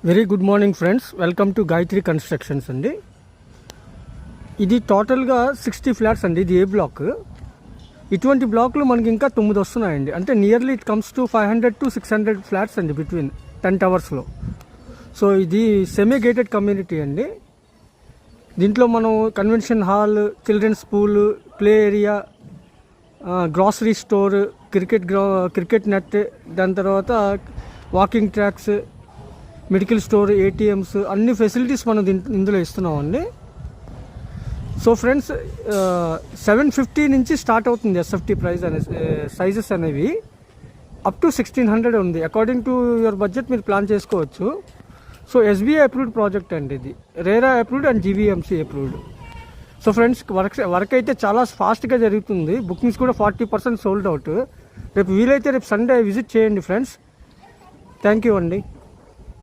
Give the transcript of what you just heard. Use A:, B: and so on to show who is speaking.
A: Very good morning friends, welcome to Gayatri constructions అండి. ఇది టోటల్గా 60 ఫ్లాట్స్ అండి. ఇది ఏ బ్లాక్. ఇటువంటి బ్లాక్లు మనకి ఇంకా 9 వస్తున్నాయండి. అంటే nearly it comes to 500 to 600 flats అండి బిట్వీన్ 10 టవర్స్లో. సో ఇది సెమీ గేటెడ్ కమ్యూనిటీ అండి. దీంట్లో మనం convention hall, children's pool, play area, grocery store, cricket net, దాని తర్వాత walking tracks, medical store, ATMs, అన్ని ఫెసిలిటీస్ మనం ఇందులో ఇస్తున్నామండి. సో ఫ్రెండ్స్, 750 నుంచి స్టార్ట్ అవుతుంది ఎస్ఎఫ్టీ ప్రైస్ సైజెస్ అనేవి. అప్ టు 1600 ఉంది. అకార్డింగ్ టు యువర్ బడ్జెట్ మీరు ప్లాన్ చేసుకోవచ్చు. సో ఎస్బీఐ అప్రూవ్డ్ ప్రాజెక్ట్ అండి ఇది. RERA approved and GVMC approved. So friends, work అయితే చాలా ఫాస్ట్గా జరుగుతుంది. బుకింగ్స్ కూడా 40% సోల్డ్ అవుట్. రేపు వీలైతే రేపు సండే విజిట్ చేయండి ఫ్రెండ్స్. థ్యాంక్ యూ అండి.